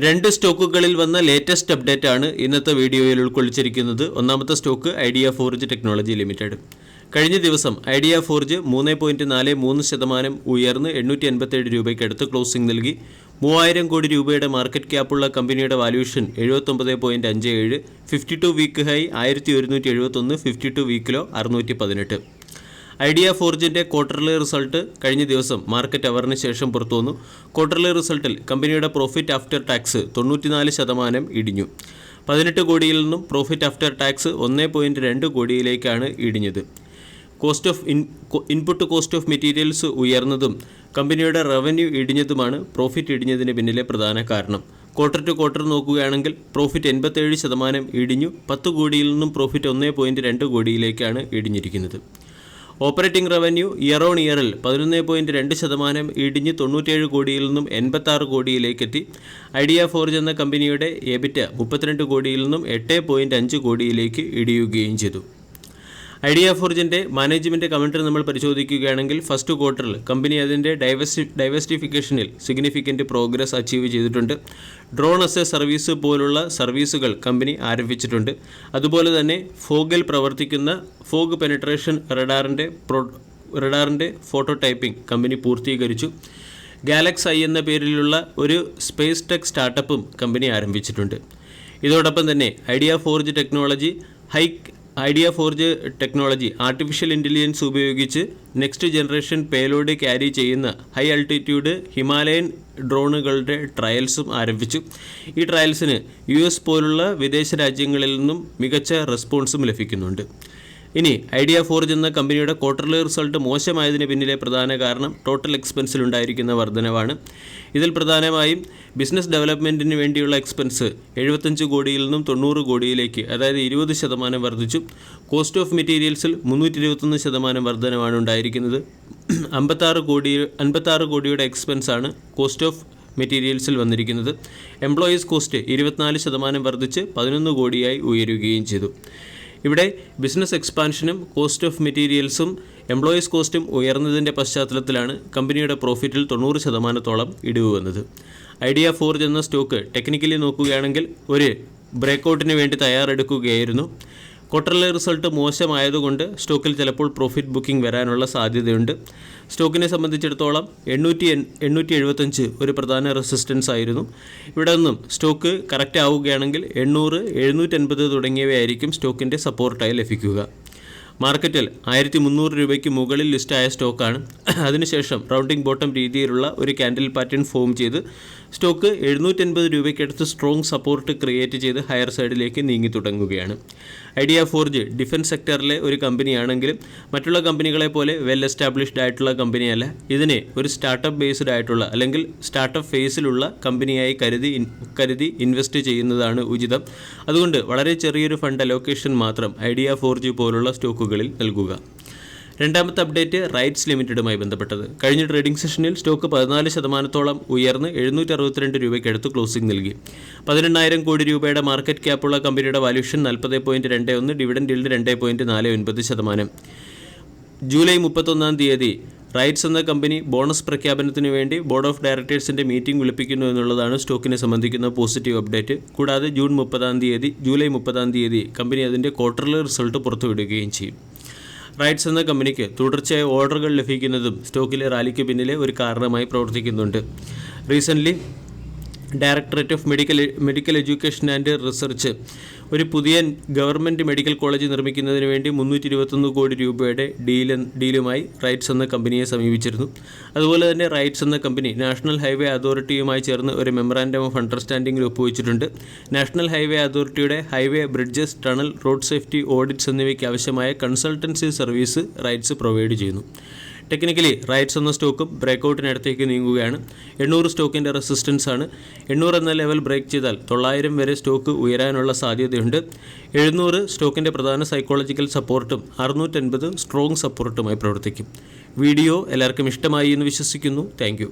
രണ്ട് സ്റ്റോക്കുകളിൽ വന്ന latest update ആണ് ഇന്നത്തെ വീഡിയോയിൽ ഉൾക്കൊള്ളിച്ചിരിക്കുന്നത്. ഒന്നാമത്തെ stock idea forge technology limited. കഴിഞ്ഞ ദിവസം ഐഡിയ ഫോർജ് 3.43% ഉയർന്ന് 887 രൂപയ്ക്കടുത്ത് ക്ലോസിംഗ് നൽകി. 3000 കോടി രൂപയുടെ മാർക്കറ്റ് ക്യാപ്പുള്ള കമ്പനിയുടെ വാല്യൂഷൻ 79.57, 52 വീക്ക് ഹൈ 1171, 52 വീക്കിലോ 618. ഐഡിയ ഫോർജിൻ്റെ ക്വാർട്ടർലി റിസൾട്ട് കഴിഞ്ഞ ദിവസം മാർക്കറ്റ് അവറിന് ശേഷം പുറത്തുവന്നു. ക്വാർട്ടർലി റിസൾട്ടിൽ കമ്പനിയുടെ പ്രോഫിറ്റ് ആഫ്റ്റർ ടാക്സ് 94% ഇടിഞ്ഞു. 18 കോടിയിൽ നിന്നും പ്രോഫിറ്റ് ആഫ്റ്റർ ടാക്സ് 1.2 കോടിയിലേക്കാണ് ഇടിഞ്ഞത്. ഇൻപുട്ട് കോസ്റ്റ് ഓഫ് മെറ്റീരിയൽസ് ഉയർന്നതും കമ്പനിയുടെ റവന്യൂ ഇടിഞ്ഞതുമാണ് പ്രോഫിറ്റ് ഇടിഞ്ഞതിന് പിന്നിലെ പ്രധാന കാരണം. ക്വാർട്ടർ ടു ക്വാർട്ടർ നോക്കുകയാണെങ്കിൽ പ്രോഫിറ്റ് 87% ഇടിഞ്ഞു. 10 കോടിയിൽ നിന്നും പ്രോഫിറ്റ് 1.2 കോടിയിലേക്കാണ് ഇടിഞ്ഞിരിക്കുന്നത്. ഓപ്പറേറ്റിംഗ് റവന്യൂ ഇയർ ഓൺ ഇയറിൽ 11.2% ഇടിഞ്ഞ് 97 കോടിയിൽ നിന്നും 86 കോടിയിലേക്കെത്തി. ഐഡിയ ഫോർജ് എന്ന കമ്പനിയുടെ എബിറ്റ 32 കോടിയിൽ നിന്നും 8.5 കോടിയിലേക്ക് ഇടിയുകയും ചെയ്തു. ഐഡിയ ഫോർജിൻ്റെ മാനേജ്മെൻറ്റ് കമൻറ്ററി നമ്മൾ പരിശോധിക്കുകയാണെങ്കിൽ ഫസ്റ്റ് ക്വാർട്ടറിൽ കമ്പനി അതിൻ്റെ ഡൈവേഴ്സിഫിക്കേഷനിൽ സിഗ്നിഫിക്കൻറ്റ് പ്രോഗ്രസ് അച്ചീവ് ചെയ്തിട്ടുണ്ട്. ഡ്രോൺ എസ് എ സർവീസ് പോലുള്ള സർവീസുകൾ കമ്പനി ആരംഭിച്ചിട്ടുണ്ട്. അതുപോലെ തന്നെ ഫോഗിൽ പ്രവർത്തിക്കുന്ന ഫോഗ് പെനിട്രേഷൻ റഡാറിൻ്റെ ഫോട്ടോടൈപ്പിംഗ് കമ്പനി പൂർത്തീകരിച്ചു. ഗാലക്സ് ഐ എന്ന പേരിലുള്ള ഒരു സ്പേസ് ടെക് സ്റ്റാർട്ടപ്പും കമ്പനി ആരംഭിച്ചിട്ടുണ്ട്. ഇതോടൊപ്പം തന്നെ idea forge technology artificial intelligence ഉപയോഗിച്ച് നെക്സ്റ്റ് ജനറേഷൻ പേലോഡ് ക്യാരി ചെയ്യുന്ന ഹൈ ആൾട്ടിറ്റ്യൂഡ് ഹിമാലയൻ ഡ്രോണുകളുടെ ട്രയൽസും ആരംഭിച്ചു. ഈ ട്രയൽസിന് US പോലുള്ള വിദേശ രാജ്യങ്ങളിൽ നിന്നും മികച്ച റെസ്പോൺസും ലഭിക്കുന്നുണ്ട്. ഇനി ഐഡിയ ഫോർജ് എന്ന കമ്പനിയുടെ ക്വാർട്ടർലി റിസൾട്ട് മോശമായതിന് പിന്നിലെ പ്രധാന കാരണം ടോട്ടൽ എക്സ്പെൻസിലുണ്ടായിരിക്കുന്ന വർധനവാണ്. ഇതിൽ പ്രധാനമായും ബിസിനസ് ഡെവലപ്മെൻറ്റിന് വേണ്ടിയുള്ള എക്സ്പെൻസ് 75 കോടിയിൽ നിന്നും 90 കോടിയിലേക്ക്, അതായത് 20% വർദ്ധിച്ചു. കോസ്റ്റ് ഓഫ് മെറ്റീരിയൽസിൽ 321% വർധനവാണ് ഉണ്ടായിരിക്കുന്നത്. 56 കോടിയുടെ എക്സ്പെൻസാണ് കോസ്റ്റ് ഓഫ് മെറ്റീരിയൽസിൽ വന്നിരിക്കുന്നത്. എംപ്ലോയീസ് കോസ്റ്റ് 24% വർദ്ധിച്ച് 11 കോടിയായി ഉയരുകയും ചെയ്തു. ഇവിടെ ബിസിനസ് എക്സ്പാൻഷനും കോസ്റ്റ് ഓഫ് മെറ്റീരിയൽസും എംപ്ലോയീസ് കോസ്റ്റും ഉയർന്നതിൻ്റെ പശ്ചാത്തലത്തിലാണ് കമ്പനിയുടെ പ്രോഫിറ്റിൽ 90%-ഓളം ഇടിവ് വന്നത്. ഐഡിയ ഫോർജ് എന്ന സ്റ്റോക്ക് ടെക്നിക്കലി നോക്കുകയാണെങ്കിൽ ഒരു ബ്രേക്കൗട്ടിന് വേണ്ടി തയ്യാറെടുക്കുകയായിരുന്നു. ക്വാർട്ടർലി റിസൾട്ട് മോശമായതുകൊണ്ട് സ്റ്റോക്കിൽ ചിലപ്പോൾ പ്രോഫിറ്റ് ബുക്കിംഗ് വരാനുള്ള സാധ്യതയുണ്ട്. സ്റ്റോക്കിനെ സംബന്ധിച്ചിടത്തോളം 875 ഒരു പ്രധാന റെസിസ്റ്റൻസ് ആയിരുന്നു. ഇവിടെ നിന്നും സ്റ്റോക്ക് കറക്റ്റ് ആവുകയാണെങ്കിൽ 800, 750 തുടങ്ങിയവയായിരിക്കും സ്റ്റോക്കിൻ്റെ സപ്പോർട്ടായി ലഭിക്കുക. മാർക്കറ്റിൽ 1300 രൂപയ്ക്ക് മുകളിൽ ലിസ്റ്റായ സ്റ്റോക്കാണ്. അതിനുശേഷം റൗണ്ടിംഗ് ബോട്ടം രീതിയിലുള്ള ഒരു ക്യാൻഡിൽ പാറ്റേൺ ഫോം ചെയ്ത് സ്റ്റോക്ക് 780 രൂപയ്ക്കടുത്ത് സ്ട്രോങ് സപ്പോർട്ട് ക്രിയേറ്റ് ചെയ്ത് ഹയർ സൈഡിലേക്ക് നീങ്ങി തുടങ്ങുകയാണ്. ഐഡിയ ഫോർജ് ഡിഫൻസ് സെക്ടറിലെ ഒരു കമ്പനിയാണെങ്കിലും മറ്റുള്ള കമ്പനികളെ പോലെ വെൽ എസ്റ്റാബ്ലിഷ്ഡ് ആയിട്ടുള്ള കമ്പനിയല്ല. ഇതിനെ ഒരു സ്റ്റാർട്ടപ്പ് ബേസ്ഡ് ആയിട്ടുള്ള അല്ലെങ്കിൽ സ്റ്റാർട്ടപ്പ് ഫേസിലുള്ള കമ്പനിയായി കരുതി ഇൻവെസ്റ്റ് ചെയ്യുന്നതാണ് ഉചിതം. അതുകൊണ്ട് വളരെ ചെറിയൊരു ഫണ്ട് അലോക്കേഷൻ മാത്രം ഐഡിയ ഫോർജ് പോലുള്ള സ്റ്റോക്കുകളിൽ നൽകുക. രണ്ടാമത്തെ അപ്ഡേറ്റ് റൈറ്റ്സ് ലിമിറ്റഡുമായി ബന്ധപ്പെട്ടത്. കഴിഞ്ഞ ട്രേഡിംഗ് സെഷനിൽ സ്റ്റോക്ക് 14%-ഓളം ഉയർന്ന് 762 രൂപയ്ക്കടുത്ത് ക്ലോസിംഗ് നൽകി. 18,000 കോടി രൂപയുടെ മാർക്കറ്റ് ക്യാപ്പുള്ള കമ്പനിയുടെ വാല്യൂഷൻ 40.21, ഡിവിഡൻഡ് yield 2.49%. ജൂലൈ 31 തീയതി റൈറ്റ്സ് എന്ന കമ്പനി ബോണസ് പ്രഖ്യാപനത്തിന് വേണ്ടി ബോർഡ് ഓഫ് ഡയറക്ടേഴ്സിൻ്റെ മീറ്റിംഗ് വിളിപ്പിക്കുന്നു എന്നുള്ളതാണ് സ്റ്റോക്കിനെ സംബന്ധിക്കുന്ന പോസിറ്റീവ് അപ്ഡേറ്റ്. കൂടാതെ ജൂലൈ 30 തീയതി കമ്പനി അതിൻ്റെ ക്വാർട്ടർലി റിസൾട്ട് പുറത്തുവിടുകയും ചെയ്യും. റൈറ്റ്സ് എന്ന കമ്പനിക്ക് തുടർച്ചയായ ഓർഡറുകൾ ലഭിക്കുന്നതും സ്റ്റോക്കിലെ റാലിക്ക് പിന്നിലെ ഒരു കാരണമായി പ്രവർത്തിക്കുന്നുണ്ട്. Recently directorate of medical education and research ഒരു പുതിയ ഗവൺമെൻറ് മെഡിക്കൽ കോളേജ് നിർമ്മിക്കുന്നതിന് വേണ്ടി 321 കോടി രൂപയുടെ ഡീലുമായി റൈറ്റ്സ് എന്ന കമ്പനിയെ സമീപിച്ചിരുന്നു. അതുപോലെ തന്നെ റൈറ്റ്സ് എന്ന കമ്പനി നാഷണൽ ഹൈവേ അതോറിറ്റിയുമായി ചേർന്ന് ഒരു മെമ്മറാൻഡം ഓഫ് അണ്ടർസ്റ്റാൻഡിംഗിൽ ഒപ്പുവെച്ചിട്ടുണ്ട്. നാഷണൽ ഹൈവേ അതോറിറ്റിയുടെ highway, bridges, tunnel, road safety audits എന്നിവയ്ക്ക് ആവശ്യമായ കൺസൾട്ടൻസി സർവീസ് റൈറ്റ്സ് പ്രൊവൈഡ് ചെയ്യുന്നു. ടെക്നിക്കലി റൈറ്റ്സ് എന്ന സ്റ്റോക്കും ബ്രേക്കൗട്ടിനടുത്തേക്ക് നീങ്ങുകയാണ്. 800 സ്റ്റോക്കിൻ്റെ റെസിസ്റ്റൻസ് ആണ്. 800 എന്ന ലെവൽ ബ്രേക്ക് ചെയ്താൽ 900 വരെ സ്റ്റോക്ക് ഉയരാനുള്ള സാധ്യതയുണ്ട്. 700 സ്റ്റോക്കിൻ്റെ പ്രധാന സൈക്കോളജിക്കൽ സപ്പോർട്ടും 650 സ്ട്രോങ് സപ്പോർട്ടുമായി പ്രവർത്തിക്കും. വീഡിയോ എല്ലാവർക്കും ഇഷ്ടമായി എന്ന് വിശ്വസിക്കുന്നു. താങ്ക്